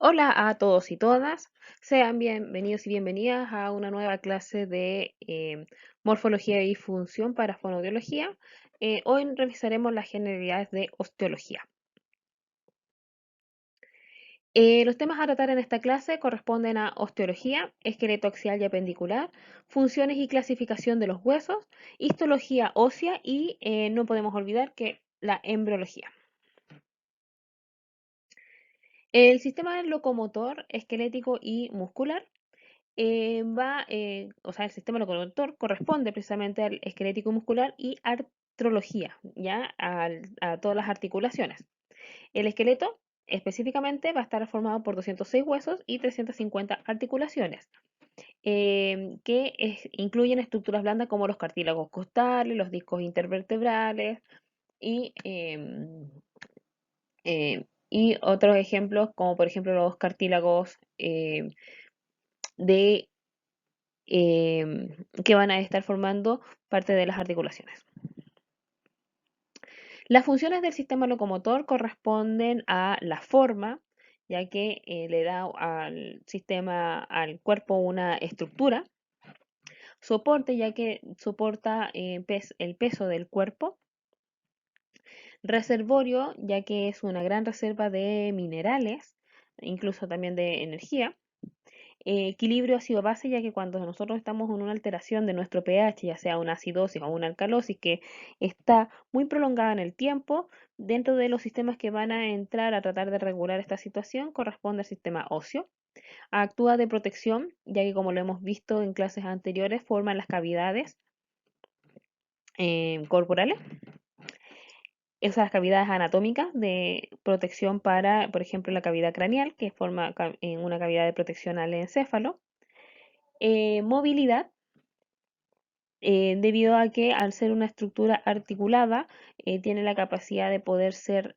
Hola a todos y todas, sean bienvenidos y bienvenidas a una nueva clase de morfología y función para fonoaudiología. Hoy revisaremos las generalidades de osteología. Los temas a tratar en esta clase corresponden a osteología, esqueleto axial y apendicular, funciones y clasificación de los huesos, histología ósea y no podemos olvidar que la embriología. El sistema locomotor, esquelético y muscular o sea, el sistema locomotor corresponde precisamente al esquelético muscular y artrología, ¿ya? A todas las articulaciones. El esqueleto específicamente va a estar formado por 206 huesos y 350 articulaciones, incluyen estructuras blandas como los cartílagos costales, los discos intervertebrales y, y otros ejemplos como por ejemplo los cartílagos de que van a estar formando parte de las articulaciones. Las funciones del sistema locomotor corresponden a la forma, ya que le da al sistema, al cuerpo una estructura, soporte, ya que soporta el peso del cuerpo, reservorio, ya que es una gran reserva de minerales, incluso también de energía, equilibrio ácido-base, ya que cuando nosotros estamos en una alteración de nuestro pH, ya sea una acidosis o una alcalosis que está muy prolongada en el tiempo, dentro de los sistemas que van a entrar a tratar de regular esta situación, corresponde al sistema óseo. Actúa de protección, ya que como lo hemos visto en clases anteriores, forma las cavidades corporales, esas cavidades anatómicas de protección para, por ejemplo, la cavidad craneal, que forma en una cavidad de protección al encéfalo. Movilidad, debido a que al ser una estructura articulada, tiene la capacidad de poder ser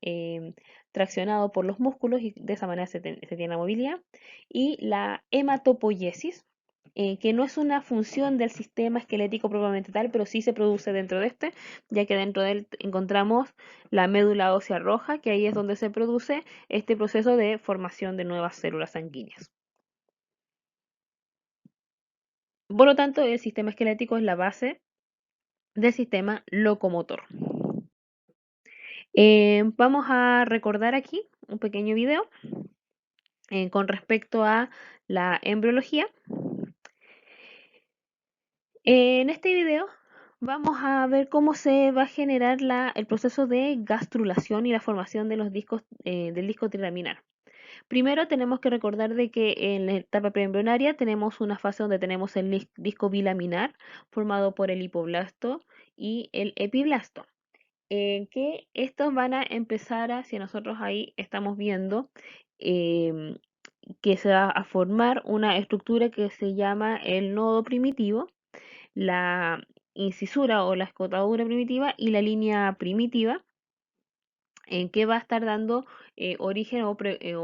traccionado por los músculos y de esa manera se tiene la movilidad. Y la hematopoiesis, que no es una función del sistema esquelético propiamente tal, pero sí se produce dentro de este, ya que dentro de él encontramos la médula ósea roja, que ahí es donde se produce este proceso de formación de nuevas células sanguíneas. Por lo tanto, el sistema esquelético es la base del sistema locomotor. Vamos a recordar aquí un pequeño video con respecto a la embriología. En este video vamos a ver cómo se va a generar el proceso de gastrulación y la formación de los discos del disco trilaminar. Primero tenemos que recordar de que en la etapa preembrionaria tenemos una fase donde tenemos el disco bilaminar formado por el hipoblasto y el epiblasto. Que estos van a empezar si nosotros ahí estamos viendo em, que se va a formar una estructura que se llama el nodo primitivo, la incisura o la escotadura primitiva y la línea primitiva, en que va a estar dando origen o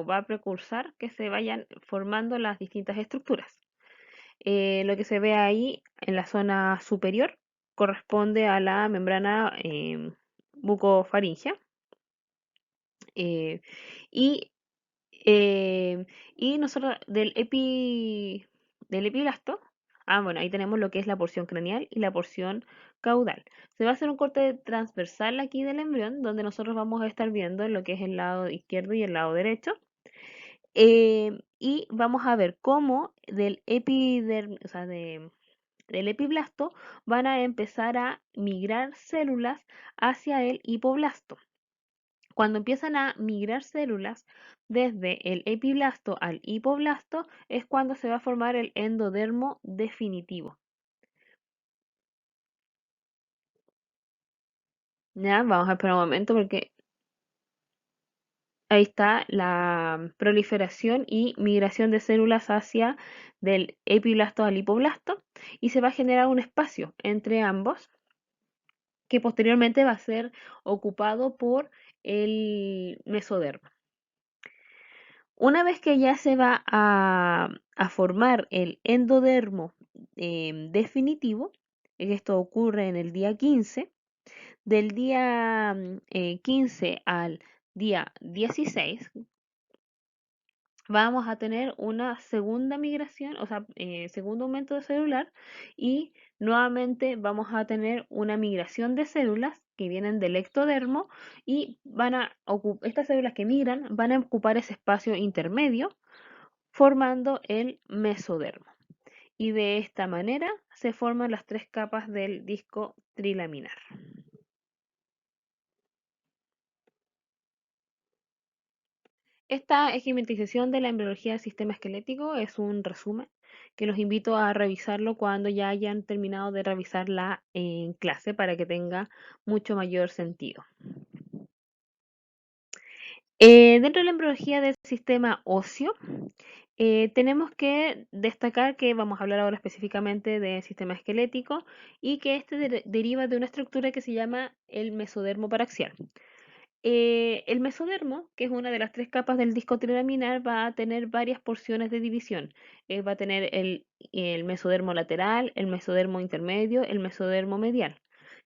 va a precursar que se vayan formando las distintas estructuras. Lo que se ve ahí en la zona superior corresponde a la membrana bucofaringea. eh, y, eh, y nosotros del epiblasto, bueno, ahí tenemos lo que es la porción craneal y la porción caudal. Se va a hacer un corte transversal aquí del embrión, donde nosotros vamos a estar viendo lo que es el lado izquierdo y el lado derecho. Y vamos a ver cómo o sea, del epiblasto van a empezar a migrar células hacia el hipoblasto. Cuando empiezan a migrar células desde el epiblasto al hipoblasto es cuando se va a formar el endodermo definitivo. ¿Ya? Vamos a esperar un momento porque ahí está la proliferación y migración de células hacia del epiblasto al hipoblasto y se va a generar un espacio entre ambos que posteriormente va a ser ocupado por el mesodermo. Una vez que ya se va a formar el endodermo definitivo, esto ocurre en el día 15, del día 15 al día 16, vamos a tener una segunda migración, o sea, segundo aumento de celular y nuevamente vamos a tener una migración de células que vienen del ectodermo y estas células que migran van a ocupar ese espacio intermedio formando el mesodermo. Y de esta manera se forman las tres capas del disco trilaminar. Esta esquematización de la embriología del sistema esquelético es un resumen que los invito a revisarlo cuando ya hayan terminado de revisarla en clase para que tenga mucho mayor sentido. Dentro de la embriología del sistema óseo, tenemos que destacar que vamos a hablar ahora específicamente del sistema esquelético y que este deriva de una estructura que se llama el mesodermo paraxial. El mesodermo, que es una de las tres capas del disco trilaminar, va a tener varias porciones de división. Va a tener el mesodermo lateral, el mesodermo intermedio, el mesodermo medial.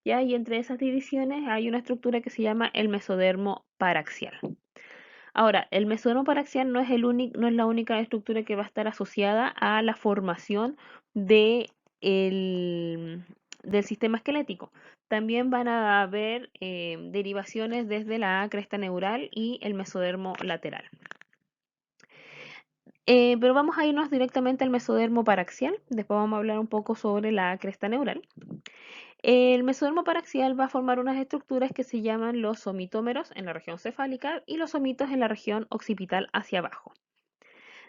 ¿Ya? Y entre esas divisiones hay una estructura que se llama el mesodermo paraxial. Ahora, el mesodermo paraxial no es la única estructura que va a estar asociada a la formación de el- del sistema esquelético. También van a haber derivaciones desde la cresta neural y el mesodermo lateral. Pero vamos a irnos directamente al mesodermo paraxial. Después vamos a hablar un poco sobre la cresta neural. El mesodermo paraxial va a formar unas estructuras que se llaman los somitómeros en la región cefálica y los somitos en la región occipital hacia abajo.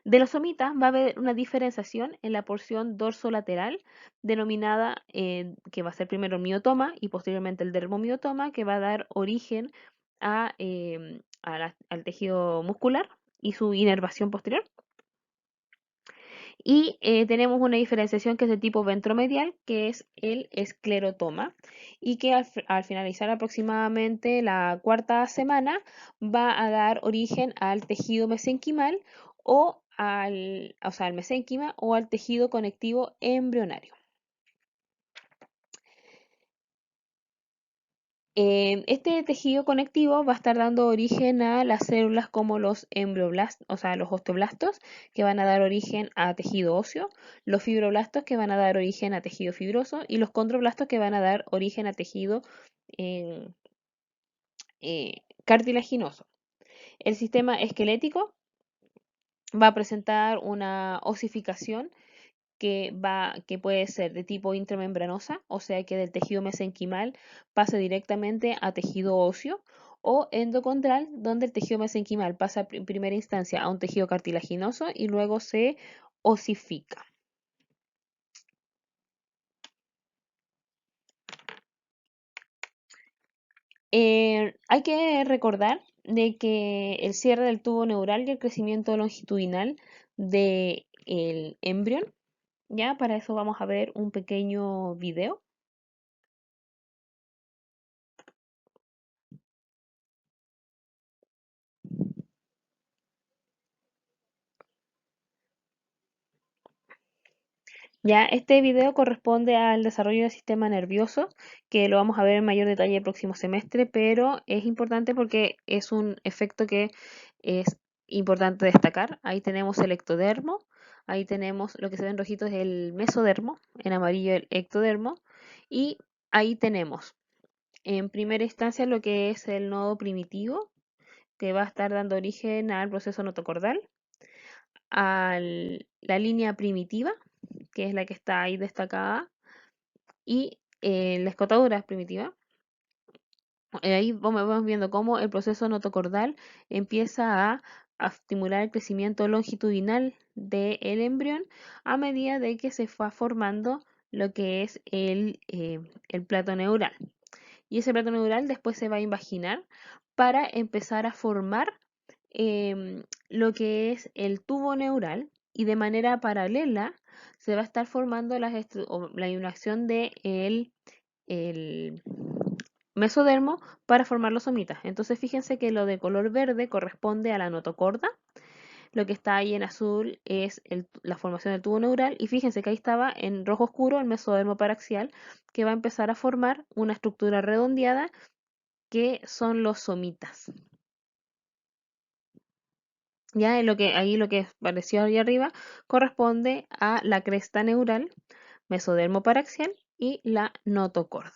De los somitas va a haber una diferenciación en la porción dorsolateral denominada, que va a ser primero el miotoma y posteriormente el dermomiotoma, que va a dar origen al tejido muscular y su inervación posterior. Y tenemos una diferenciación que es de tipo ventromedial, que es el esclerotoma, y que al finalizar aproximadamente la cuarta semana va a dar origen al tejido mesenquimal o sea, al mesénquima o al tejido conectivo embrionario. Este tejido conectivo va a estar dando origen a las células como los embrioblastos, o sea, los osteoblastos, que van a dar origen a tejido óseo, los fibroblastos, que van a dar origen a tejido fibroso, y los condroblastos, que van a dar origen a tejido eh, cartilaginoso. El sistema esquelético va a presentar una osificación que puede ser de tipo intramembranosa, o sea que del tejido mesenquimal pasa directamente a tejido óseo, o endocondral, donde el tejido mesenquimal pasa en primera instancia a un tejido cartilaginoso y luego se osifica. Hay que recordar de que el cierre del tubo neural y el crecimiento longitudinal del embrión, ya para eso vamos a ver un pequeño video. Ya, este video corresponde al desarrollo del sistema nervioso, que lo vamos a ver en mayor detalle el próximo semestre, pero es importante porque es un efecto que es importante destacar. Ahí tenemos el ectodermo, ahí tenemos lo que se ve en rojito es el mesodermo, en amarillo el ectodermo, y ahí tenemos en primera instancia lo que es el nodo primitivo, que va a estar dando origen al proceso notocordal, a la línea primitiva, que es la que está ahí destacada, y la escotadura es primitiva. Ahí vamos viendo cómo el proceso notocordal empieza a estimular el crecimiento longitudinal del embrión a medida de que se va formando lo que es el plato neural. Y ese plato neural después se va a invaginar para empezar a formar lo que es el tubo neural y de manera paralela se va a estar formando la inacción de el mesodermo para formar los somitas. Entonces fíjense que lo de color verde corresponde a la notocorda, lo que está ahí en azul es la formación del tubo neural y fíjense que ahí estaba en rojo oscuro el mesodermo paraxial que va a empezar a formar una estructura redondeada que son los somitas. Ya ahí lo que apareció ahí arriba corresponde a la cresta neural, mesodermo paraxial y la notocorda.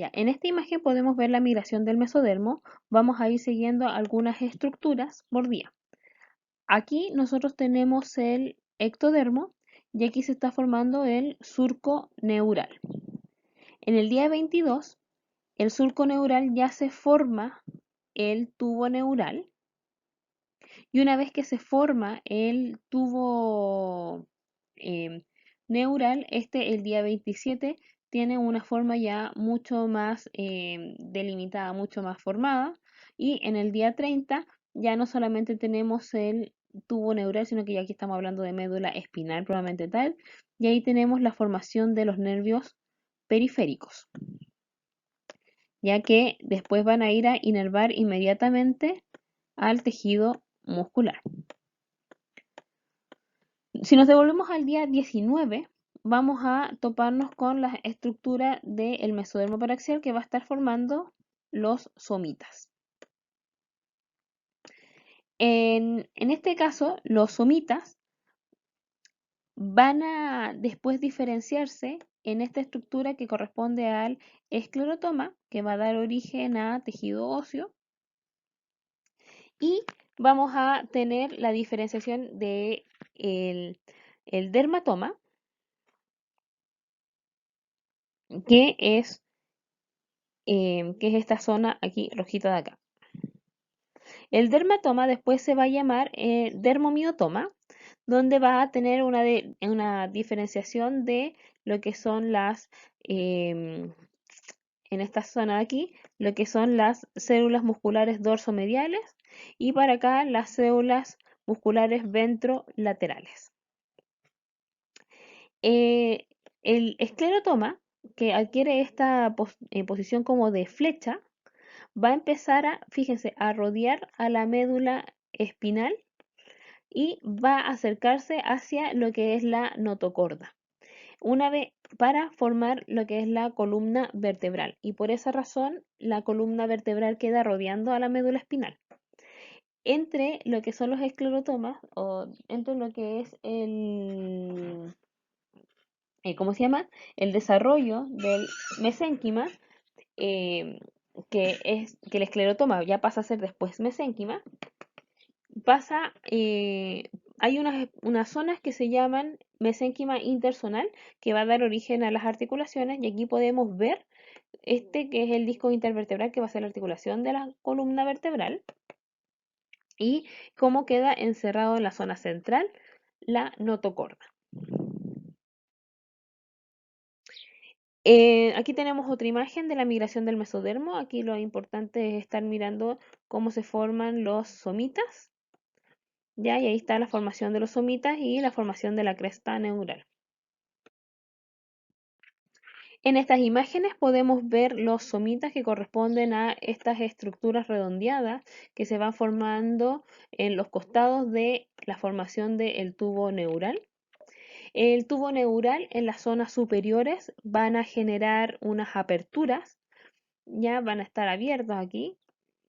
Ya, en esta imagen podemos ver la migración del mesodermo. Vamos a ir siguiendo algunas estructuras por día. Aquí nosotros tenemos el ectodermo y aquí se está formando el surco neural. En el día 22, el surco neural ya se forma el tubo neural y una vez que se forma el tubo em, neural, el día 27 tiene una forma ya mucho más delimitada, mucho más formada. Y en el día 30 ya no solamente tenemos el tubo neural, sino que ya aquí estamos hablando de médula espinal probablemente tal. Y ahí tenemos la formación de los nervios periféricos, ya que después van a ir a inervar inmediatamente al tejido muscular. Si nos devolvemos al día 19, vamos a toparnos con la estructura del mesodermo paraxial que va a estar formando los somitas. En este caso, los somitas van a después diferenciarse en esta estructura que corresponde al esclerotoma, que va a dar origen a tejido óseo, y vamos a tener la diferenciación de el dermatoma, que es que es esta zona aquí rojita de acá. El dermatoma después se va a llamar dermomiotoma, donde va a tener una diferenciación de lo que son em, en esta zona de aquí, lo que son las células musculares dorsomediales y para acá las células musculares ventrolaterales. Eh, el esclerotoma, que adquiere esta posición como de flecha, va a empezar fíjense, a rodear a la médula espinal y va a acercarse hacia lo que es la notocorda, una vez para formar lo que es la columna vertebral. Y por esa razón, la columna vertebral queda rodeando a la médula espinal. Entre lo que son los esclerotomas, o entre lo que es ¿cómo se llama? El desarrollo del mesénquima, eh, que el esclerotoma ya pasa a ser después mesénquima, hay unas zonas que se llaman mesénquima interzonal, que va a dar origen a las articulaciones, y aquí podemos ver que es el disco intervertebral, que va a ser la articulación de la columna vertebral, y cómo queda encerrado en la zona central la notocorda. Aquí tenemos otra imagen de la migración del mesodermo. Aquí lo importante es estar mirando cómo se forman los somitas. Ya, y ahí está la formación de los somitas y la formación de la cresta neural. En estas imágenes podemos ver los somitas que corresponden a estas estructuras redondeadas que se van formando en los costados de la formación del tubo neural. El tubo neural en las zonas superiores van a generar unas aperturas, ya van a estar abiertos aquí,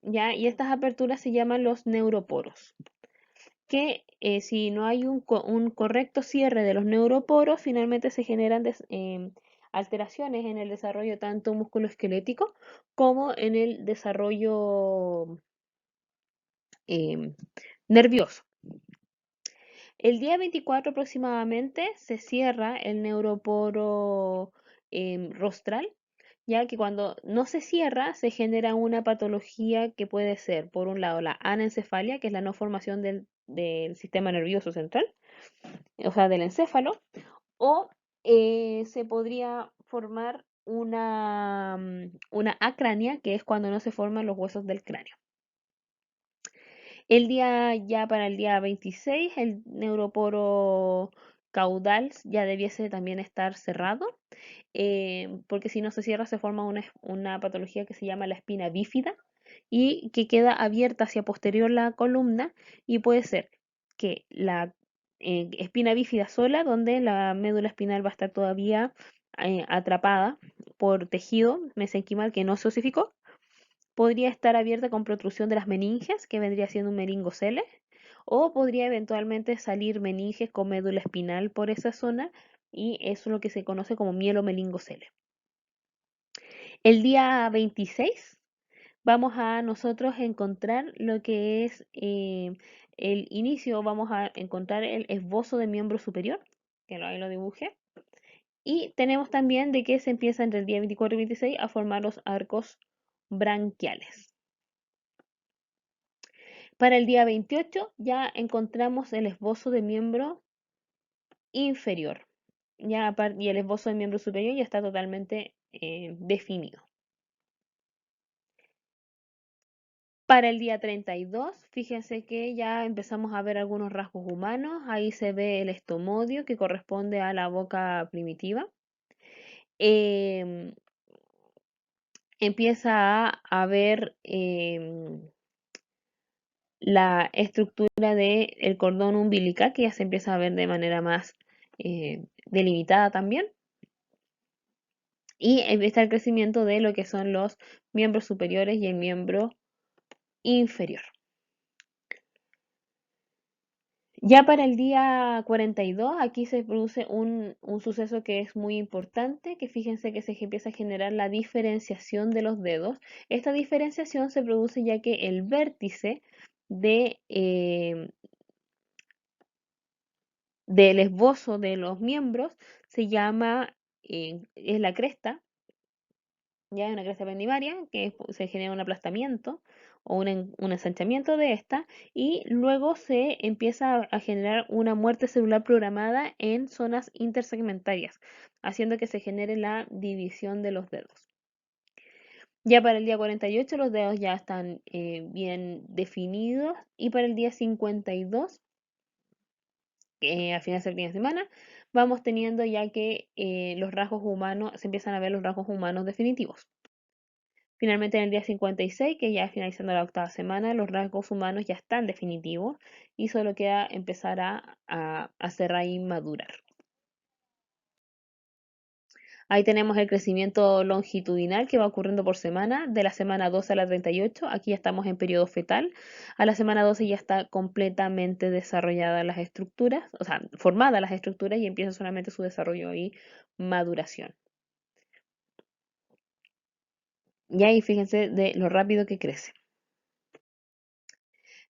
ya, y estas aperturas se llaman los neuroporos, que si no hay un correcto cierre de los neuroporos, finalmente se generan alteraciones en el desarrollo tanto musculoesquelético como en el desarrollo em, nervioso. El día 24 aproximadamente se cierra el neuroporo rostral, ya que cuando no se cierra se genera una patología que puede ser, por un lado, la anencefalia, que es la no formación del sistema nervioso central, o sea, del encéfalo, o se podría formar una acrania, que es cuando no se forman los huesos del cráneo. Ya para el día 26, el neuroporo caudal ya debiese también estar cerrado, porque si no se cierra se forma una patología que se llama la espina bífida y que queda abierta hacia posterior la columna, y puede ser que espina bífida sola, donde la médula espinal va a estar todavía atrapada por tejido mesenquimal que no se osificó. Podría estar abierta con protrusión de las meninges, que vendría siendo un meningocele, o podría eventualmente salir meninges con médula espinal por esa zona, y eso es lo que se conoce como mielomeningocele. El día 26 vamos a nosotros encontrar lo que es el inicio, vamos a encontrar el esbozo de miembro superior, que ahí lo dibujé, y tenemos también de que se empieza entre el día 24 y 26 a formar los arcos branquiales. Para el día 28 ya encontramos el esbozo de miembro inferior, y el esbozo de miembro superior ya está totalmente definido. Para el día 32, fíjense que ya empezamos a ver algunos rasgos humanos. Ahí se ve el estomodio que corresponde a la boca primitiva. Em, Empieza a ver la estructura del cordón umbilical, que ya se empieza a ver de manera más delimitada también. Y empieza el crecimiento de lo que son los miembros superiores y el miembro inferior. Ya para el día 42, aquí se produce un suceso que es muy importante, que fíjense que se empieza a generar la diferenciación de los dedos. Esta diferenciación se produce ya que el vértice del esbozo de los miembros se llama, es la cresta, ya una cresta pendimaria, que se genera un aplastamiento o un ensanchamiento de esta, y luego se empieza a generar una muerte celular programada en zonas intersegmentarias, haciendo que se genere la división de los dedos. Ya para el día 48 los dedos ya están bien definidos, y para el día 52, al final del fin de semana, vamos teniendo ya que los rasgos humanos, se empiezan a ver los rasgos humanos definitivos. Finalmente, en el día 56, que ya finalizando la octava semana, los rasgos humanos ya están definitivos y solo queda empezar a cerrar y madurar. Ahí tenemos el crecimiento longitudinal que va ocurriendo por semana, de la semana 12 a la 38. Aquí ya estamos en periodo fetal. A la semana 12 ya está completamente desarrolladas las estructuras, o sea, formadas las estructuras, y empieza solamente su desarrollo y maduración. Y ahí fíjense de lo rápido que crece.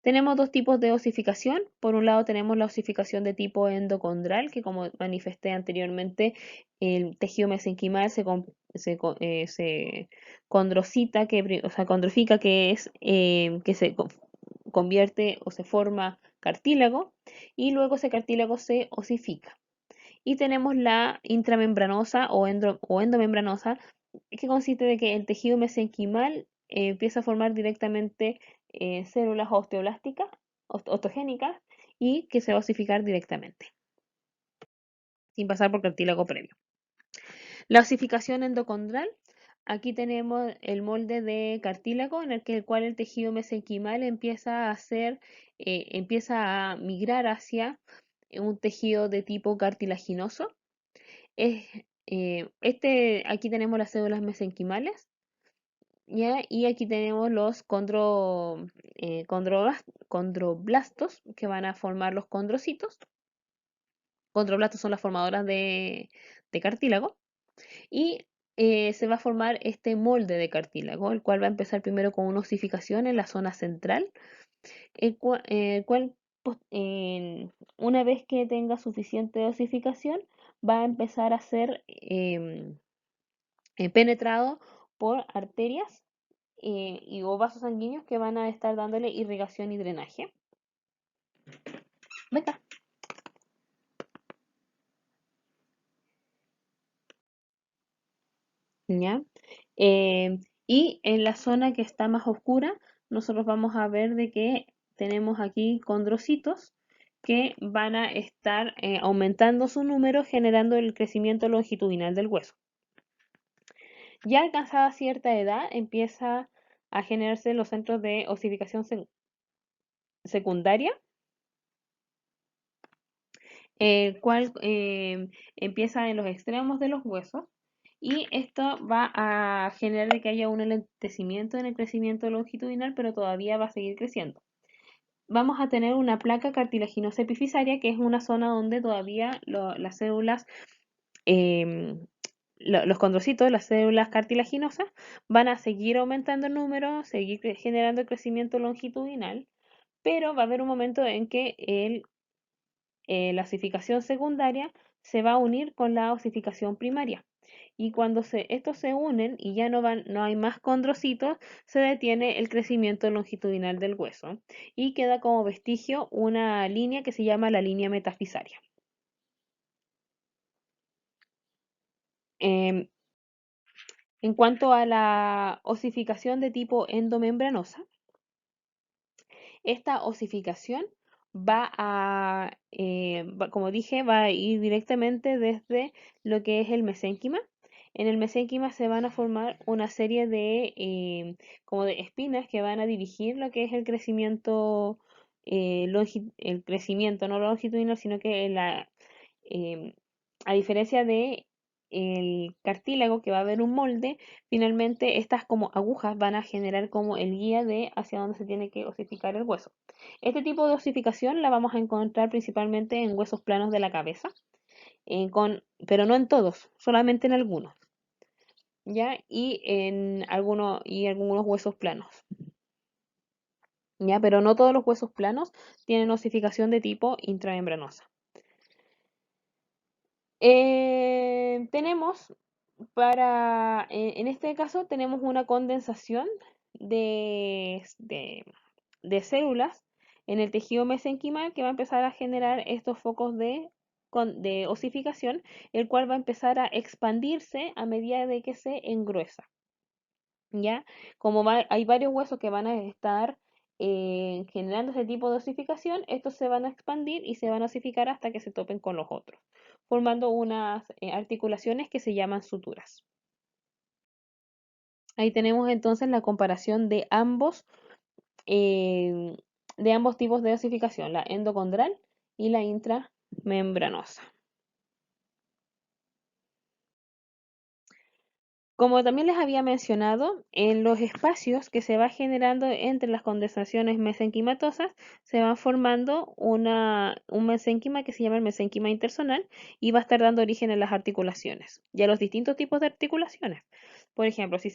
Tenemos dos tipos de osificación. Por un lado tenemos la osificación de tipo endocondral, que como manifesté anteriormente, el tejido mesenquimal se condrocita, o sea, condrofica, que es que se convierte o se forma cartílago, y luego ese cartílago se osifica. Y tenemos la intramembranosa o endomembranosa, que consiste de que el tejido mesenquimal empieza a formar directamente células osteoblásticas, osteogénicas, y que se va a osificar directamente, sin pasar por cartílago previo. La osificación endocondral, aquí tenemos el molde de cartílago en el cual el tejido mesenquimal empieza a migrar hacia un tejido de tipo cartilaginoso. Aquí tenemos las células mesenquimales, ¿ya? Y aquí tenemos los condroblastos, que van a formar los condrocitos. Condroblastos son las formadoras de cartílago. Y se va a formar este molde de cartílago, el cual va a empezar primero con una osificación en la zona central, el cual una vez que tenga suficiente osificación, va a empezar a ser penetrado por arterias o vasos sanguíneos que van a estar dándole irrigación y drenaje. Venga. ¿Ya? Y en la zona que está más oscura, nosotros vamos a ver de que tenemos aquí condrocitos que van a estar aumentando su número, generando el crecimiento longitudinal del hueso. Ya alcanzada cierta edad, empieza a generarse los centros de osificación secundaria, el cual empieza en los extremos de los huesos y esto va a generar de que haya un enlentecimiento en el crecimiento longitudinal, pero todavía va a seguir creciendo. Vamos a tener una placa cartilaginosa epifisaria, que es una zona donde todavía las células, em, los condrocitos, las células cartilaginosas, van a seguir aumentando en número, seguir generando crecimiento longitudinal, pero va a haber un momento en que la osificación secundaria se va a unir con la osificación primaria. Y cuando estos se unen y ya no hay más condrocitos, se detiene el crecimiento longitudinal del hueso y queda como vestigio una línea que se llama la línea metafisaria. Em, en cuanto a la osificación de tipo endomembranosa, esta osificación como dije, va a ir directamente desde lo que es el mesénquima. En el mesénquima se van a formar una serie de como de espinas que van a dirigir lo que es el crecimiento, el crecimiento no longitudinal, sino que em, a diferencia de el cartílago, que va a haber un molde, finalmente estas como agujas van a generar como el guía de hacia dónde se tiene que osificar el hueso. Este tipo de osificación la vamos a encontrar principalmente en huesos planos de la cabeza, pero no en todos, solamente en algunos, ¿ya? Y algunos huesos planos, ¿ya? Pero no todos los huesos planos tienen osificación de tipo intramembranosa. Tenemos en este caso tenemos una condensación de células en el tejido mesenquimal que va a empezar a generar estos focos de osificación, el cual va a empezar a expandirse a medida de que se engruesa. ¿Ya? Hay varios huesos que van a estar generando ese tipo de osificación, estos se van a expandir y se van a osificar hasta que se topen con los otros, formando unas articulaciones que se llaman suturas. Ahí tenemos entonces la comparación eh, de ambos tipos de osificación, la endocondral y la intramembranosa. Como también les había mencionado, en los espacios que se va generando entre las condensaciones mesenquimatosas, se va formando un mesénquima que se llama el mesénquima interzonal y va a estar dando origen a las articulaciones y a los distintos tipos de articulaciones. Por ejemplo, si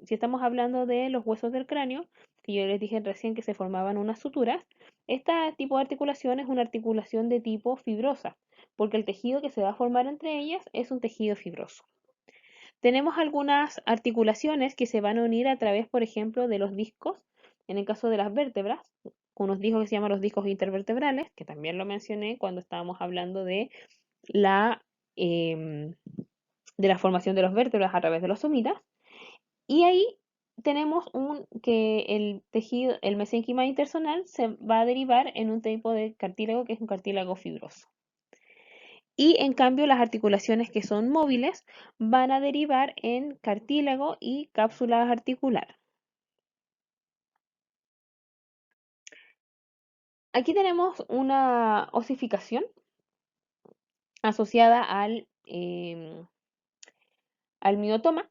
estamos hablando de los huesos del cráneo, que yo les dije recién que se formaban unas suturas, este tipo de articulación es una articulación de tipo fibrosa, porque el tejido que se va a formar entre ellas es un tejido fibroso. Tenemos algunas articulaciones que se van a unir a través, por ejemplo, de los discos, en el caso de las vértebras, unos discos que se llaman los discos intervertebrales, que también lo mencioné cuando estábamos hablando la, em, de la formación de las vértebras a través de los somitas. Y ahí tenemos que el tejido, el mesénquima interzonal se va a derivar en un tipo de cartílago que es un cartílago fibroso. Y en cambio las articulaciones que son móviles van a derivar en cartílago y cápsula articular. Aquí tenemos una osificación asociada al miotoma.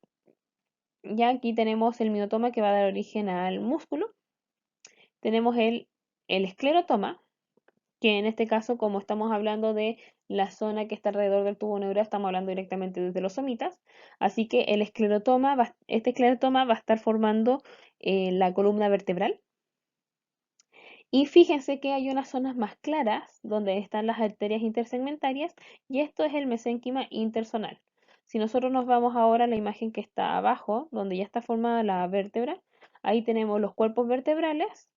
Ya aquí tenemos el miotoma que va a dar origen al músculo. Tenemos el esclerotoma, que en este caso, como estamos hablando de la zona que está alrededor del tubo neural, estamos hablando directamente desde los somitas. Así que este esclerotoma va a estar formando la columna vertebral. Y fíjense que hay unas zonas más claras donde están las arterias intersegmentarias y esto es el mesénquima interzonal. Si nosotros nos vamos ahora a la imagen que está abajo, donde ya está formada la vértebra, ahí tenemos los cuerpos vertebrales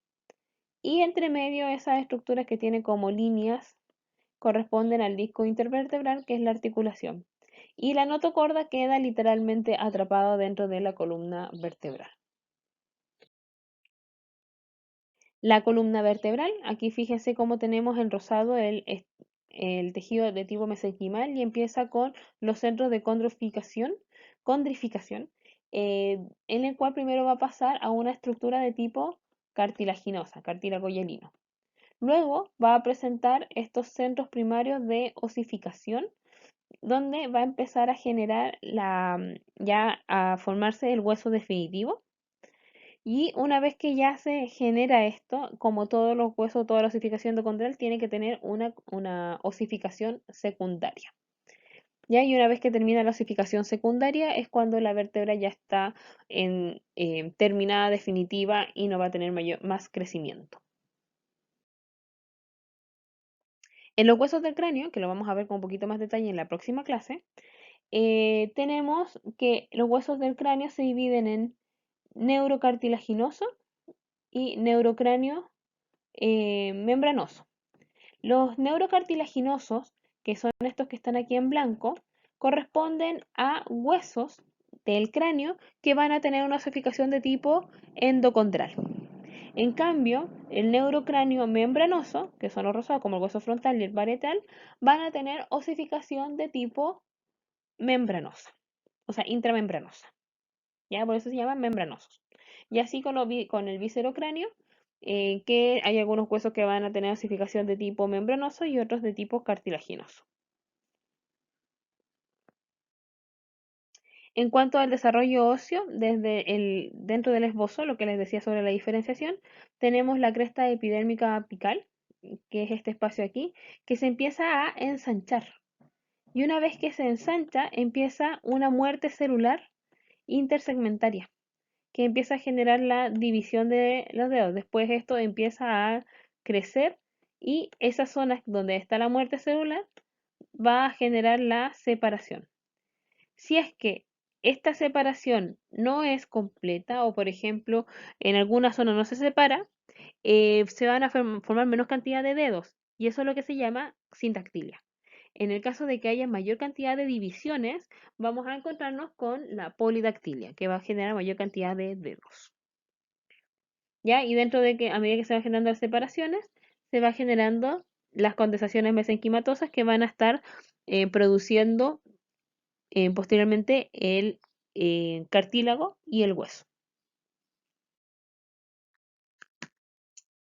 y entre medio esas estructuras que tienen como líneas corresponden al disco intervertebral, que es la articulación. Y la notocorda queda literalmente atrapada dentro de la columna vertebral. La columna vertebral, aquí fíjense cómo tenemos en rosado el tejido de tipo mesenquimal y empieza con los centros de condrificación, en el cual primero va a pasar a una estructura de tipo cartilaginosa, cartílago hialino. Luego va a presentar estos centros primarios de osificación, donde va a empezar a generar ya a formarse el hueso definitivo. Y una vez que ya se genera esto, como todos los huesos, toda la osificación endocondral tiene que tener una osificación secundaria. ¿Ya? Y una vez que termina la osificación secundaria es cuando la vértebra ya está terminada definitiva y no va a tener más crecimiento. En los huesos del cráneo, que lo vamos a ver con un poquito más detalle en la próxima clase, tenemos que los huesos del cráneo se dividen en neurocartilaginoso y neurocráneo membranoso. Los neurocartilaginosos, que son estos que están aquí en blanco, corresponden a huesos del cráneo que van a tener una osificación de tipo endocondral. En cambio, el neurocráneo membranoso, que son los rosados como el hueso frontal y el parietal, van a tener osificación de tipo membranosa, o sea, intramembranosa. ¿Ya? Por eso se llaman membranosos. Y así con el viscerocráneo, que hay algunos huesos que van a tener osificación de tipo membranoso y otros de tipo cartilaginoso. En cuanto al desarrollo óseo, dentro del esbozo, lo que les decía sobre la diferenciación, tenemos la cresta epidérmica apical, que es este espacio aquí, que se empieza a ensanchar. Y una vez que se ensancha, empieza una muerte celular intersegmentaria, que empieza a generar la división de los dedos. Después esto empieza a crecer y esa zona donde está la muerte celular va a generar la separación. Si es que esta separación no es completa o, por ejemplo, en alguna zona no se separa, se van a formar menos cantidad de dedos y eso es lo que se llama sindactilia. En el caso de que haya mayor cantidad de divisiones, vamos a encontrarnos con la polidactilia, que va a generar mayor cantidad de dedos. ¿Ya? Y dentro de que, a medida que se van generando las separaciones, se va generando las condensaciones mesenquimatosas que van a estar produciendo posteriormente el cartílago y el hueso.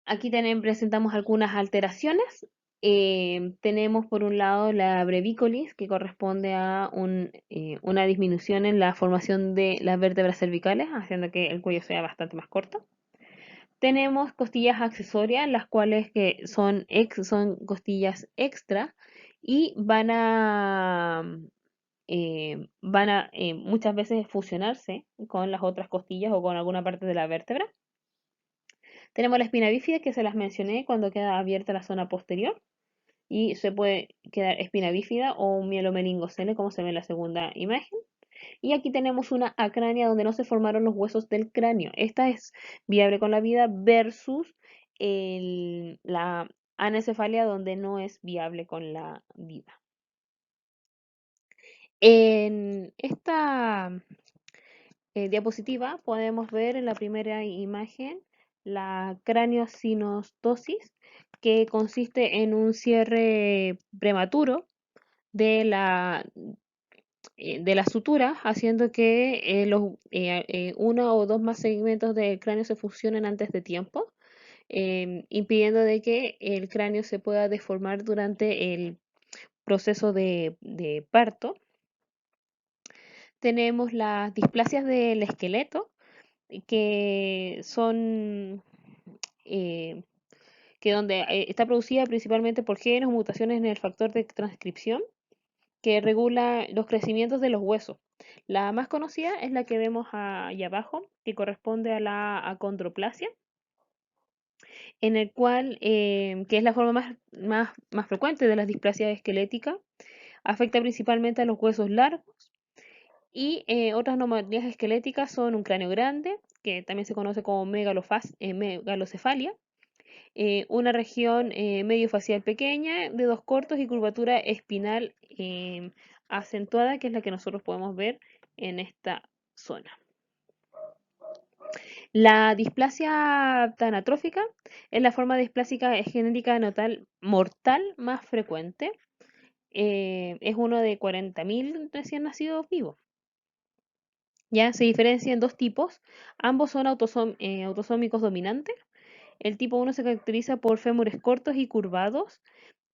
Aquí presentamos algunas alteraciones. Tenemos por un lado la brevícolis, que corresponde a una disminución en la formación de las vértebras cervicales, haciendo que el cuello sea bastante más corto. Tenemos costillas accesorias, las cuales que son costillas extra y van a muchas veces fusionarse con las otras costillas o con alguna parte de la vértebra. Tenemos la espina bífida, que se las mencioné cuando queda abierta la zona posterior y se puede quedar espina bífida o un mielomeningocele, como se ve en la segunda imagen. Y aquí tenemos una acrania donde no se formaron los huesos del cráneo. Esta es viable con la vida versus la anencefalia donde no es viable con la vida. En esta diapositiva podemos ver en la primera imagen la craneosinostosis, que consiste en un cierre prematuro de la sutura, haciendo que uno o dos más segmentos del cráneo se fusionen antes de tiempo, impidiendo de que el cráneo se pueda deformar durante el proceso de parto. Tenemos las displasias del esqueleto, que son eh, que donde está producida principalmente por genes o mutaciones en el factor de transcripción que regula los crecimientos de los huesos. La más conocida es la que vemos ahí abajo, que corresponde a la acondroplasia, en el cual, que es la forma más frecuente de las displasias esqueléticas, afecta principalmente a los huesos largos y otras anomalías esqueléticas son un cráneo grande, que también se conoce como megalocefalia, una región medio facial pequeña, dedos cortos y curvatura espinal acentuada, que es la que nosotros podemos ver en esta zona. La displasia tanatrófica es la forma displásica genética neonatal mortal más frecuente. Es uno de 40.000 recién nacidos vivos. Ya se diferencia en dos tipos. Ambos son autosómicos dominantes. El tipo 1 se caracteriza por fémures cortos y curvados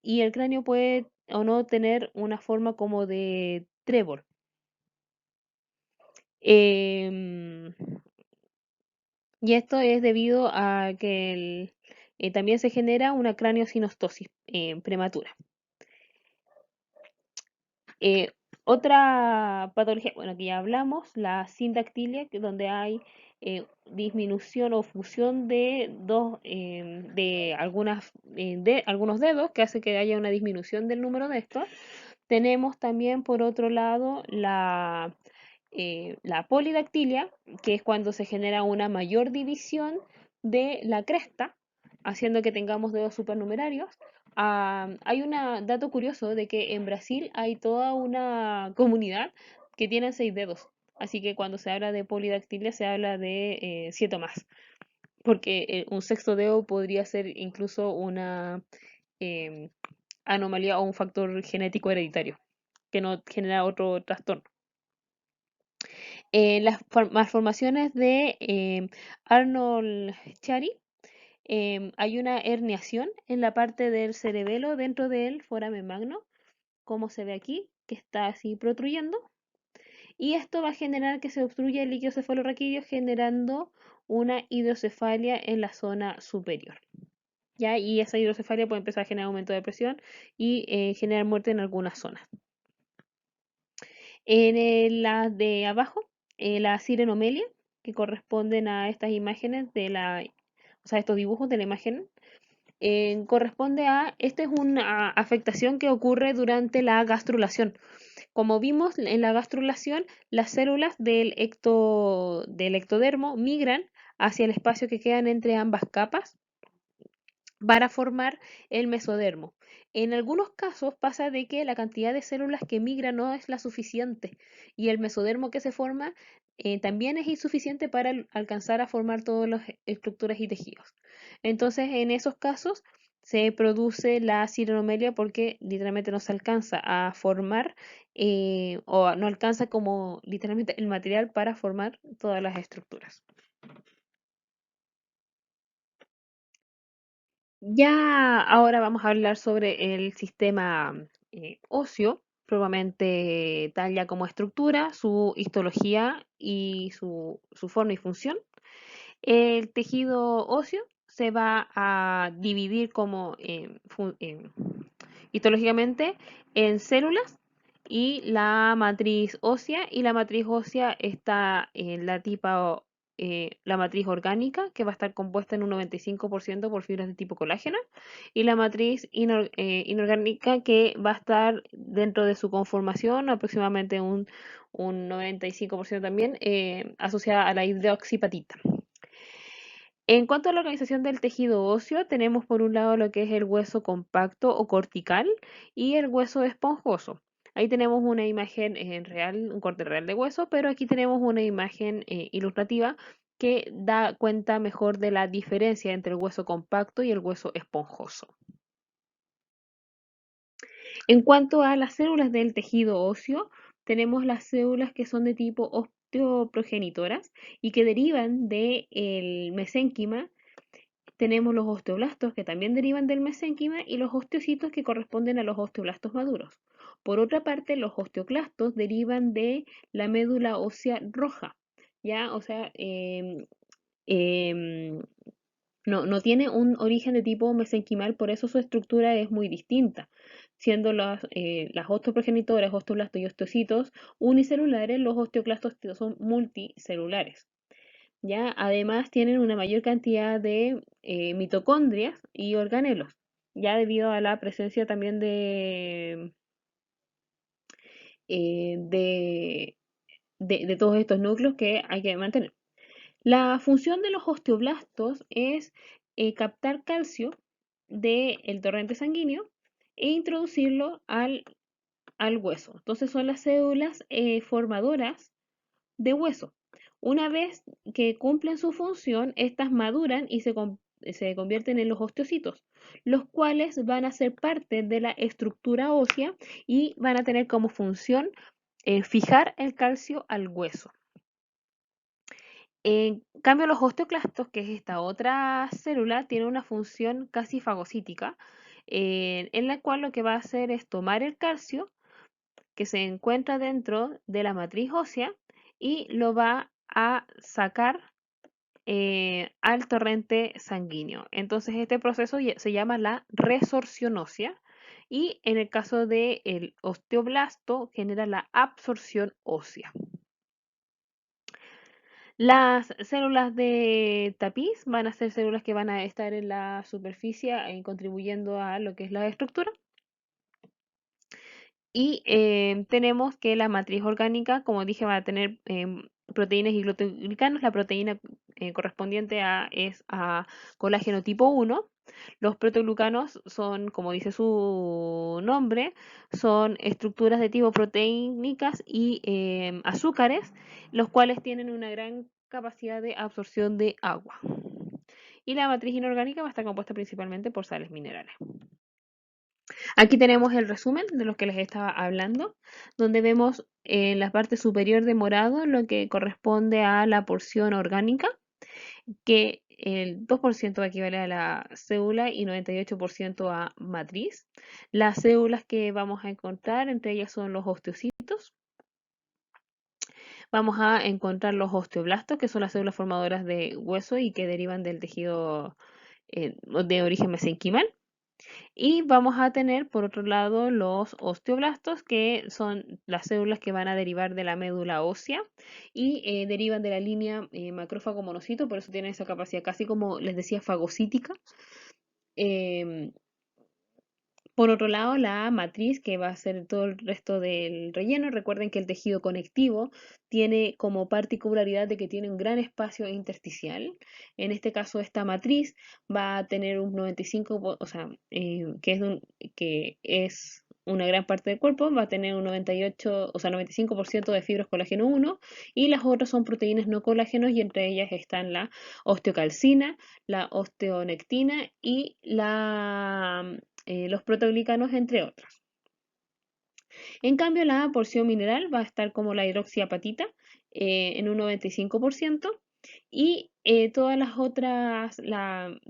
y el cráneo puede o no tener una forma como de trébol. Em, y esto es debido a que también se genera una craneosinostosis prematura. Eh, Otra patología, bueno, que ya hablamos, la sindactilia, donde hay disminución o fusión de algunos dedos, que hace que haya una disminución del número de estos. Tenemos también, por otro lado, la polidactilia, que es cuando se genera una mayor división de la cresta, haciendo que tengamos dedos supernumerarios. Hay un dato curioso de que en Brasil hay toda una comunidad que tiene 6 dedos. Así que cuando se habla de polidactilia se habla de 7 más. Porque un sexto dedo podría ser incluso una em, anomalía o un factor genético hereditario que no genera otro trastorno. Las malformaciones de Arnold Chiari, hay una herniación en la parte del cerebelo dentro del foramen magno, como se ve aquí, que está así protruyendo. Y esto va a generar que se obstruya el líquido cefalorraquídeo, generando una hidrocefalia en la zona superior. ¿Ya? Y esa hidrocefalia puede empezar a generar aumento de presión y generar muerte en algunas zonas. La de abajo, la sirenomelia, que corresponden a estas imágenes o sea, estos dibujos de la imagen, corresponde esta es una afectación que ocurre durante la gastrulación. Como vimos en la gastrulación, las células del ectodermo migran hacia el espacio que quedan entre ambas capas para formar el mesodermo. En algunos casos pasa de que la cantidad de células que migran no es la suficiente y el mesodermo que se forma también es insuficiente para alcanzar a formar todas las estructuras y tejidos. Entonces, en esos casos se produce la sirenomelia porque literalmente no se alcanza a formar o no alcanza como literalmente el material para formar todas las estructuras. Ya ahora vamos a hablar sobre el sistema óseo, propiamente tal ya como estructura, su histología y su forma y función. El tejido óseo se va a dividir como histológicamente en células y la matriz ósea. Y la matriz ósea está en la matriz orgánica, que va a estar compuesta en un 95% por fibras de tipo colágeno, y la matriz inorgánica, que va a estar dentro de su conformación aproximadamente un 95% también, asociada a la hidroxipatita. En cuanto a la organización del tejido óseo, tenemos por un lado lo que es el hueso compacto o cortical y el hueso esponjoso. Ahí tenemos una imagen en real, un corte real de hueso, pero aquí tenemos una imagen ilustrativa que da cuenta mejor de la diferencia entre el hueso compacto y el hueso esponjoso. En cuanto a las células del tejido óseo, tenemos las células que son de tipo osteoprogenitoras y que derivan del mesénquima. Tenemos los osteoblastos que también derivan del mesénquima y los osteocitos que corresponden a los osteoblastos maduros. Por otra parte, los osteoclastos derivan de la médula ósea roja, ¿ya? O sea, em, no tiene un origen de tipo mesenquimal, por eso su estructura es muy distinta, siendo las osteoprogenitoras, osteoblastos y osteocitos unicelulares, los osteoclastos son multicelulares. ¿Ya? Además tienen una mayor cantidad de mitocondrias y organelos, ya debido a la presencia también eh, de, de todos estos núcleos que hay que mantener. La función de los osteoblastos es captar calcio del torrente sanguíneo e introducirlo al hueso. Entonces son las células formadoras de hueso. Una vez que cumplen su función, estas maduran y se convierten en los osteocitos, los cuales van a ser parte de la estructura ósea y van a tener como función fijar el calcio al hueso. En cambio, los osteoclastos, que es esta otra célula, tiene una función casi fagocítica, en la cual lo que va a hacer es tomar el calcio que se encuentra dentro de la matriz ósea y lo va a sacar al torrente sanguíneo. Entonces, este proceso se llama la resorción ósea y en el caso del osteoblasto genera la absorción ósea. Las células de tapiz van a ser células que van a estar en la superficie contribuyendo a lo que es la estructura. Y tenemos que la matriz orgánica, como dije, va a tener proteínas y glucoglicanos. La proteína correspondiente es a colágeno tipo 1. Los protoglucanos son, como dice su nombre, son estructuras de tipo proteínicas y azúcares, los cuales tienen una gran capacidad de absorción de agua. Y la matriz inorgánica va a estar compuesta principalmente por sales minerales. Aquí tenemos el resumen de lo que les estaba hablando, donde vemos en la parte superior de morado lo que corresponde a la porción orgánica, que el 2% equivale a la célula y 98% a matriz. Las células que vamos a encontrar, entre ellas son los osteocitos. Vamos a encontrar los osteoblastos, que son las células formadoras de hueso y que derivan del tejido de origen mesenquimal. Y vamos a tener, por otro lado, los osteoblastos, que son las células que van a derivar de la médula ósea y derivan de la línea macrófago monocito, por eso tienen esa capacidad casi como les decía fagocítica. Em, por otro lado, la matriz, que va a ser todo el resto del relleno. Recuerden que el tejido conectivo tiene como particularidad de que tiene un gran espacio intersticial. En este caso, esta matriz va a tener un 95, o sea, que es una gran parte del cuerpo, va a tener un 98, o sea, 95% de fibras colágeno 1 y las otras son proteínas no colágenos y entre ellas están la osteocalcina, la osteonectina y los proteoglicanos, entre otros. En cambio, la porción mineral va a estar como la hidroxiapatita en un 95% y todas las otras,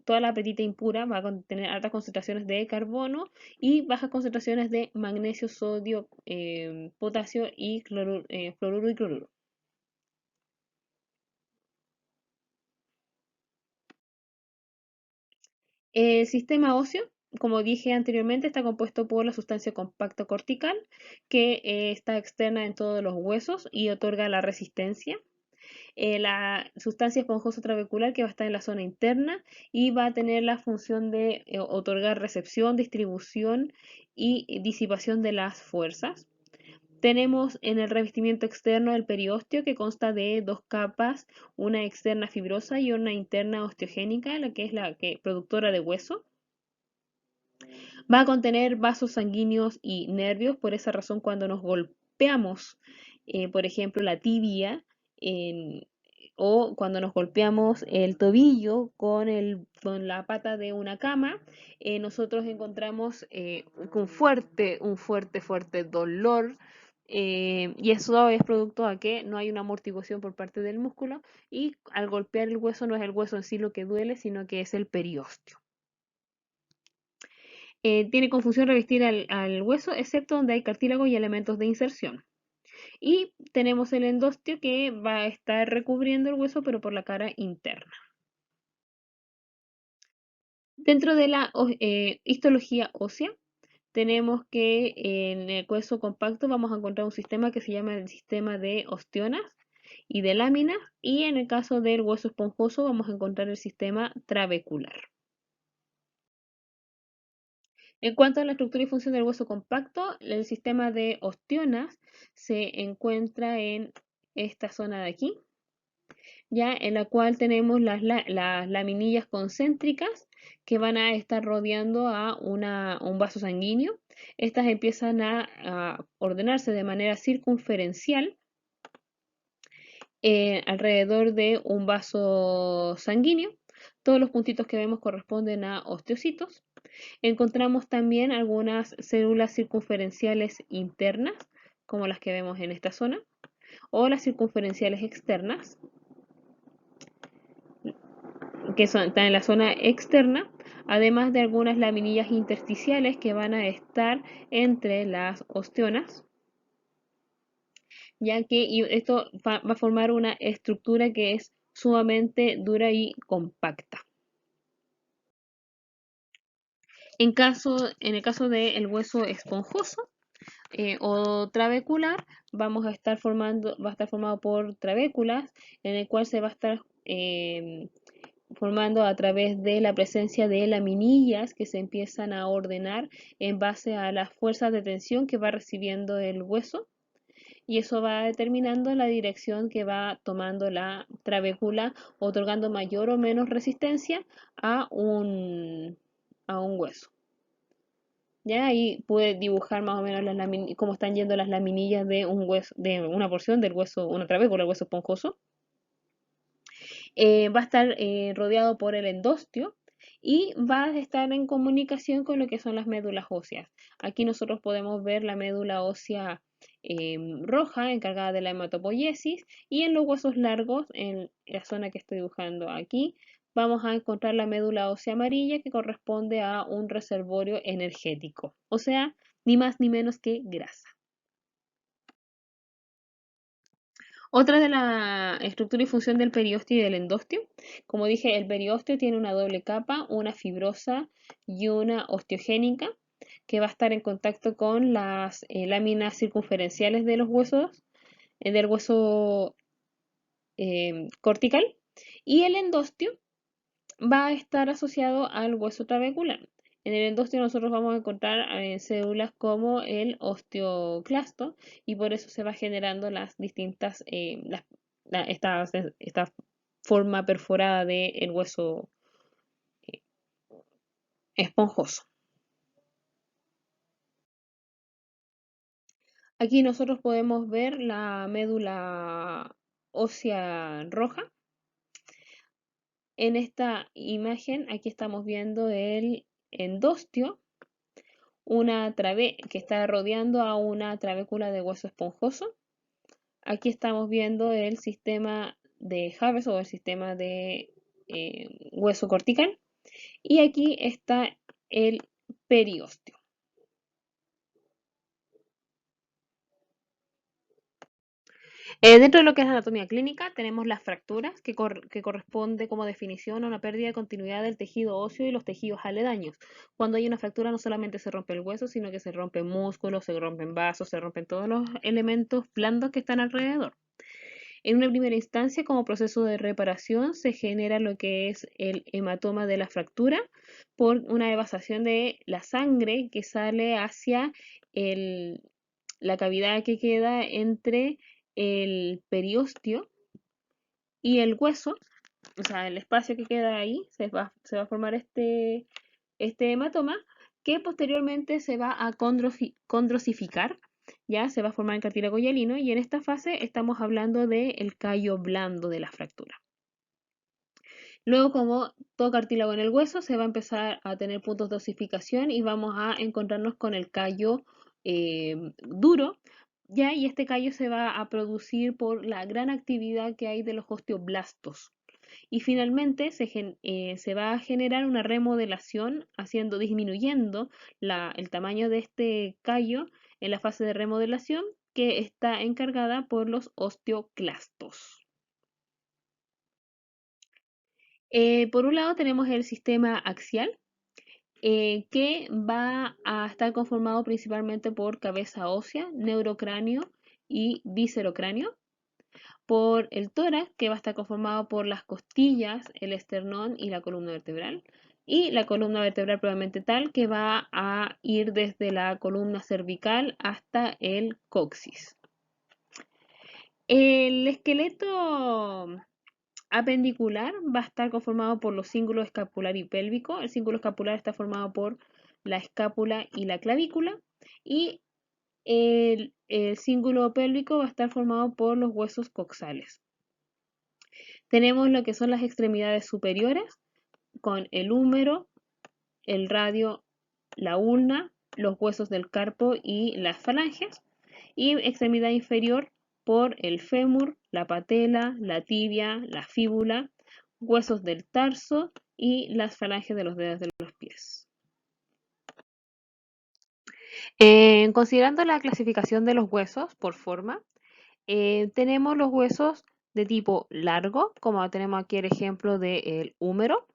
toda la apatita impura va a contener altas concentraciones de carbono y bajas concentraciones de magnesio, sodio, potasio y fluoruro y cloruro. El sistema óseo, como dije anteriormente, está compuesto por la sustancia compacta cortical, que está externa en todos los huesos y otorga la resistencia. La sustancia esponjosa trabecular, que va a estar en la zona interna y va a tener la función de otorgar recepción, distribución y disipación de las fuerzas. Tenemos en el revestimiento externo el periósteo, que consta de dos capas, una externa fibrosa y una interna osteogénica, la que es la productora de hueso. Va a contener vasos sanguíneos y nervios. Por esa razón, cuando nos golpeamos, por ejemplo, la tibia, en- o cuando nos golpeamos el tobillo con la pata de una cama, nosotros encontramos fuerte dolor. Y eso es producto a que no hay una amortiguación por parte del músculo y al golpear el hueso no es el hueso en sí lo que duele, sino que es el periósteo. Tiene confusión revestir al hueso, excepto donde hay cartílago y elementos de inserción. Y tenemos el endostio, que va a estar recubriendo el hueso, pero por la cara interna. Dentro de la histología ósea, tenemos que en el hueso compacto vamos a encontrar un sistema que se llama el sistema de ostionas y de láminas, y en el caso del hueso esponjoso vamos a encontrar el sistema trabecular. En cuanto a la estructura y función del hueso compacto, el sistema de ostionas se encuentra en esta zona de aquí, ya en la cual tenemos las laminillas concéntricas que van a estar rodeando a un vaso sanguíneo. Estas empiezan a ordenarse de manera circunferencial alrededor de un vaso sanguíneo. Todos los puntitos que vemos corresponden a osteocitos. Encontramos también algunas células circunferenciales internas, como las que vemos en esta zona, o las circunferenciales externas. están en la zona externa, además de algunas laminillas intersticiales que van a estar entre las ostionas, ya que esto va a formar una estructura que es sumamente dura y compacta. En el caso del hueso esponjoso o trabecular, va a estar formado por trabéculas, en el cual se va a estar formando a través de la presencia de laminillas que se empiezan a ordenar en base a las fuerzas de tensión que va recibiendo el hueso, y eso va determinando la dirección que va tomando la trabécula, otorgando mayor o menos resistencia a un hueso. Ya ahí pude dibujar más o menos cómo están yendo las laminillas de un hueso, de una porción del hueso, una trabécula, el hueso esponjoso. Va a estar rodeado por el endostio y va a estar en comunicación con lo que son las médulas óseas. Aquí nosotros podemos ver la médula ósea roja, encargada de la hematopoiesis, y en los huesos largos, en la zona que estoy dibujando aquí, vamos a encontrar la médula ósea amarilla, que corresponde a un reservorio energético, o sea, ni más ni menos que grasa. Otra de la estructura y función del periósteo y del endostio. Como dije, el periósteo tiene una doble capa, una fibrosa y una osteogénica, que va a estar en contacto con las láminas circunferenciales de los huesos, del hueso cortical. Y el endostio va a estar asociado al hueso trabecular. En el endostio nosotros vamos a encontrar células como el osteoclasto, y por eso se va generando las distintas, esta forma perforada del hueso eh, esponjoso. Aquí nosotros podemos ver la médula ósea roja. En esta imagen aquí estamos viendo el endostio, que está rodeando a una trabécula de hueso esponjoso. Aquí estamos viendo el sistema de Haves o el sistema de hueso cortical. Y aquí está el periósteo. Dentro de lo que es anatomía clínica, tenemos las fracturas, que corresponde como definición a una pérdida de continuidad del tejido óseo y los tejidos aledaños. Cuando hay una fractura, no solamente se rompe el hueso, sino que se rompen músculos, se rompen vasos, se rompen todos los elementos blandos que están alrededor. En una primera instancia, como proceso de reparación, se genera lo que es el hematoma de la fractura por una evasación de la sangre que sale hacia la cavidad que queda entre el periósteo y el hueso, o sea, el espacio que queda ahí, se va a formar este hematoma, que posteriormente se va a condrosificar, ya se va a formar el cartílago hialino, y en esta fase estamos hablando del callo blando de la fractura. Luego, como todo cartílago en el hueso, se va a empezar a tener puntos de osificación y vamos a encontrarnos con el callo duro, ¿ya? Y este callo se va a producir por la gran actividad que hay de los osteoblastos. Y finalmente se va a generar una remodelación, disminuyendo el tamaño de este callo en la fase de remodelación, que está encargada por los osteoclastos. Por un lado tenemos el sistema axial, que va a estar conformado principalmente por cabeza ósea, neurocráneo y viscerocráneo. Por el tórax, que va a estar conformado por las costillas, el esternón y la columna vertebral. Y la columna vertebral probablemente tal, que va a ir desde la columna cervical hasta el coxis. El esqueleto apendicular va a estar conformado por los cíngulos escapular y pélvico. El cíngulo escapular está formado por la escápula y la clavícula, y el cíngulo pélvico va a estar formado por los huesos coxales. Tenemos lo que son las extremidades superiores, con el húmero, el radio, la ulna, los huesos del carpo y las falanges. Y extremidad inferior por el fémur, la patela, la tibia, la fíbula, huesos del tarso y las falanges de los dedos de los pies. Considerando la clasificación de los huesos por forma, tenemos los huesos de tipo largo, como tenemos aquí el ejemplo del húmero,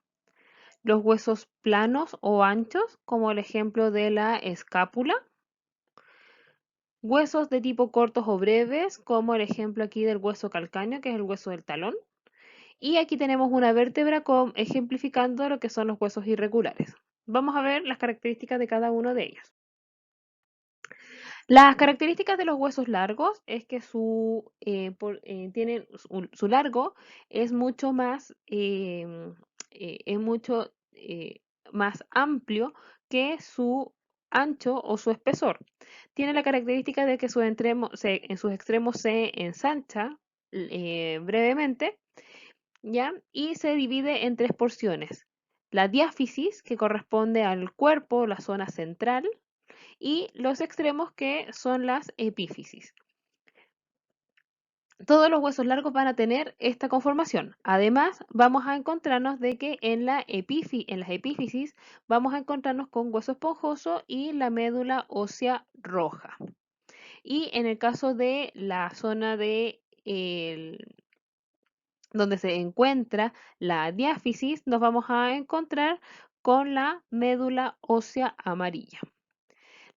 los huesos planos o anchos, como el ejemplo de la escápula, huesos de tipo cortos o breves, como el ejemplo aquí del hueso calcáneo, que es el hueso del talón, y aquí tenemos una vértebra ejemplificando lo que son los huesos irregulares. Vamos a ver las características de cada uno de ellos. Las características de los huesos largos es que su largo es mucho más, es mucho más amplio que su ancho o su espesor. Tiene la característica de que en sus extremos se ensancha brevemente, ¿ya? Y se divide en tres porciones. La diáfisis, que corresponde al cuerpo, la zona central, y los extremos que son las epífisis. Todos los huesos largos van a tener esta conformación. Además, vamos a encontrarnos de que en las epífisis vamos a encontrarnos con hueso esponjoso y la médula ósea roja. Y en el caso de la zona donde se encuentra la diáfisis, nos vamos a encontrar con la médula ósea amarilla.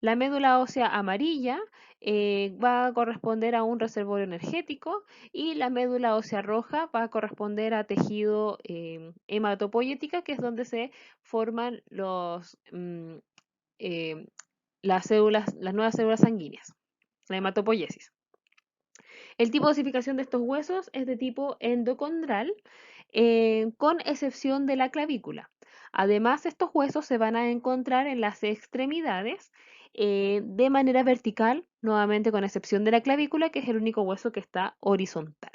La médula ósea amarilla va a corresponder a un reservorio energético y la médula ósea roja va a corresponder a tejido hematopoyética, que es donde se forman eh, las nuevas células sanguíneas, la hematopoiesis. El tipo de osificación de estos huesos es de tipo endocondral, con excepción de la clavícula. Además, estos huesos se van a encontrar en las extremidades de manera vertical, nuevamente con excepción de la clavícula, que es el único hueso que está horizontal.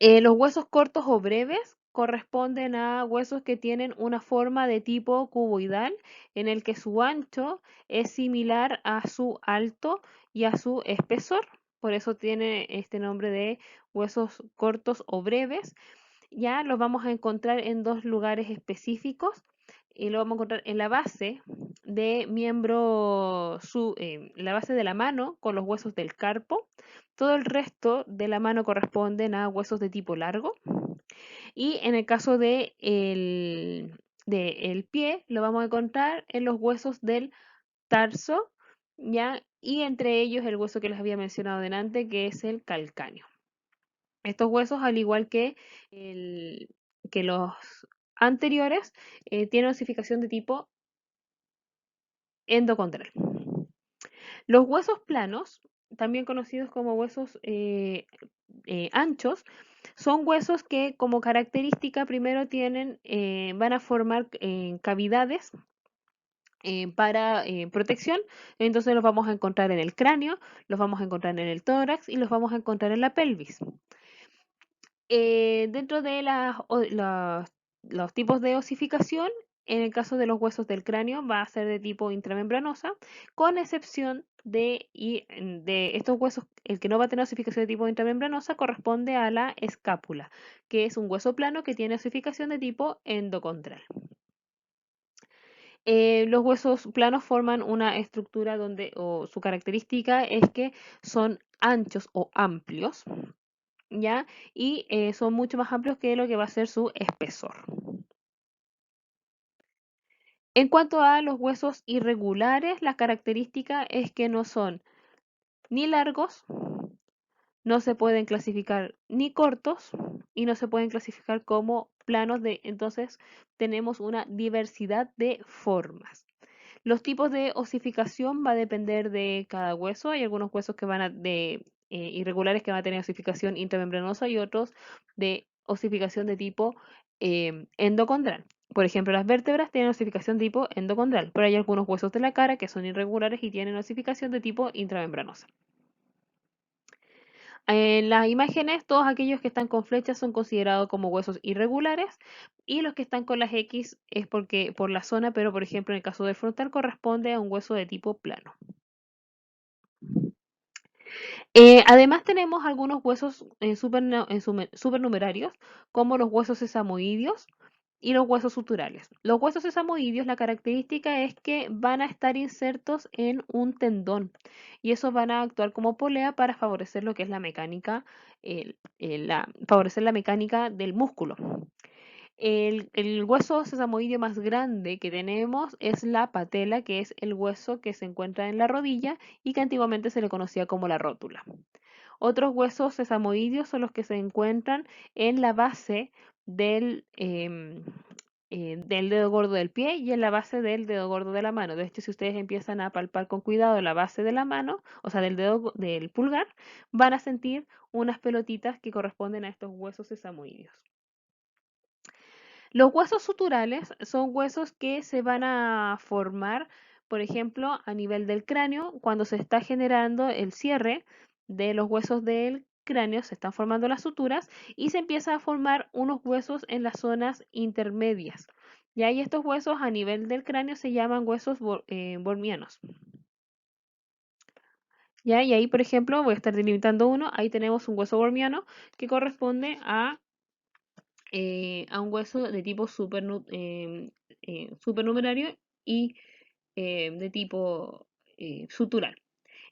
Los huesos cortos o breves corresponden a huesos que tienen una forma de tipo cuboidal, en el que su ancho es similar a su alto y a su espesor. Por eso tiene este nombre de huesos cortos o breves. Ya los vamos a encontrar en dos lugares específicos. Y lo vamos a encontrar en la base de la base de la mano con los huesos del carpo. Todo el resto de la mano corresponden a huesos de tipo largo. Y en el caso del pie, lo vamos a encontrar en los huesos del tarso, ¿ya? Y entre ellos el hueso que les había mencionado delante, que es el calcáneo. Estos huesos, al igual que los anteriores, tienen osificación de tipo endocondral. Los huesos planos, también conocidos como huesos anchos, son huesos que como característica primero van a formar cavidades para protección. Entonces los vamos a encontrar en el cráneo, los vamos a encontrar en el tórax y los vamos a encontrar en la pelvis. Dentro de los tipos de osificación, en el caso de los huesos del cráneo va a ser de tipo intramembranosa, con excepción de estos huesos, el que no va a tener osificación de tipo intramembranosa corresponde a la escápula, que es un hueso plano que tiene osificación de tipo endocondral. Los huesos planos forman una estructura o su característica es que son anchos o amplios, ¿ya? Y son mucho más amplios que lo que va a ser su espesor. En cuanto a los huesos irregulares, la característica es que no son ni largos, no se pueden clasificar ni cortos y no se pueden clasificar como planos entonces tenemos una diversidad de formas. Los tipos de osificación va a depender de cada hueso. Hay algunos huesos irregulares que van a tener osificación intramembranosa y otros de osificación de tipo endocondral. Por ejemplo, las vértebras tienen osificación de tipo endocondral, pero hay algunos huesos de la cara que son irregulares y tienen osificación de tipo intramembranosa. En las imágenes, todos aquellos que están con flechas son considerados como huesos irregulares y los que están con las X es por la zona, pero por ejemplo en el caso del frontal corresponde a un hueso de tipo plano. Además tenemos algunos huesos supernumerarios, como los huesos sesamoideos y los huesos suturales. Los huesos sesamoideos, la característica es que van a estar insertos en un tendón y esos van a actuar como polea para favorecer lo que es la mecánica, favorecer la mecánica del músculo. El hueso sesamoideo más grande que tenemos es la patela, que es el hueso que se encuentra en la rodilla y que antiguamente se le conocía como la rótula. Otros huesos sesamoideos son los que se encuentran en la base del dedo gordo del pie y en la base del dedo gordo de la mano. De hecho, si ustedes empiezan a palpar con cuidado la base de la mano, o sea, del pulgar, van a sentir unas pelotitas que corresponden a estos huesos sesamoideos. Los huesos suturales son huesos que se van a formar, por ejemplo, a nivel del cráneo, cuando se está generando el cierre de los huesos del cráneo, se están formando las suturas y se empieza a formar unos huesos en las zonas intermedias. Y ahí estos huesos a nivel del cráneo se llaman huesos bormianos. ¿Ya? Y ahí, por ejemplo, voy a estar delimitando uno, ahí tenemos un hueso bormiano que corresponde a un hueso de tipo supernumerario y de tipo sutural.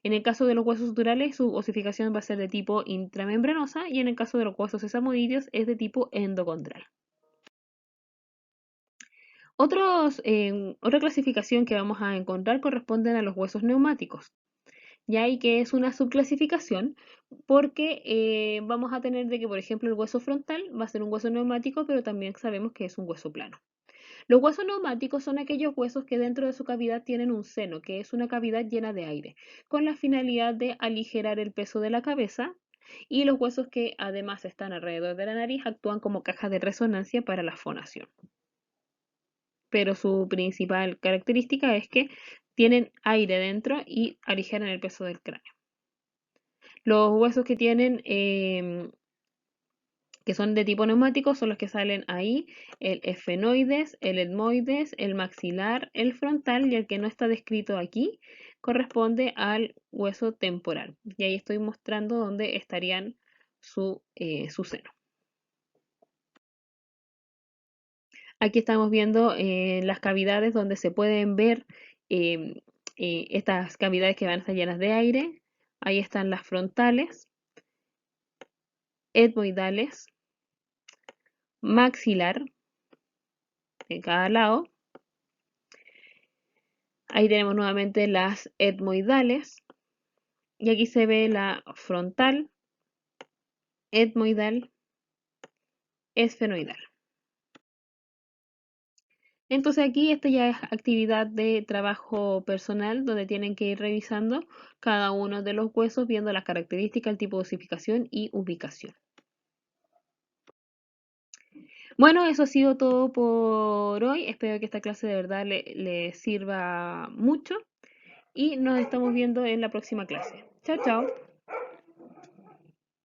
En el caso de los huesos suturales, su osificación va a ser de tipo intramembranosa y en el caso de los huesos sesamoideos es de tipo endocondral. Otra clasificación que vamos a encontrar corresponden a los huesos neumáticos. Ya hay que es una subclasificación porque vamos a tener de que, por ejemplo, el hueso frontal va a ser un hueso neumático, pero también sabemos que es un hueso plano. Los huesos neumáticos son aquellos huesos que dentro de su cavidad tienen un seno, que es una cavidad llena de aire, con la finalidad de aligerar el peso de la cabeza. Y los huesos que además están alrededor de la nariz actúan como cajas de resonancia para la fonación. Pero su principal característica es que tienen aire dentro y aligeran el peso del cráneo. Los huesos que tienen que son de tipo neumático son los que salen ahí, el esfenoides, el etmoides, el maxilar, el frontal y el que no está descrito aquí corresponde al hueso temporal. Y ahí estoy mostrando dónde estarían su seno. Aquí estamos viendo las cavidades donde se pueden ver eh, estas cavidades que van a estar llenas de aire. Ahí están las frontales, etmoidales, maxilar de cada lado. Ahí tenemos nuevamente las etmoidales y aquí se ve la frontal, etmoidal, esfenoidal. Entonces aquí esta ya es actividad de trabajo personal donde tienen que ir revisando cada uno de los huesos, viendo las características, el tipo de osificación y ubicación. Bueno, eso ha sido todo por hoy. Espero que esta clase de verdad le sirva mucho y nos estamos viendo en la próxima clase. Chao, chao.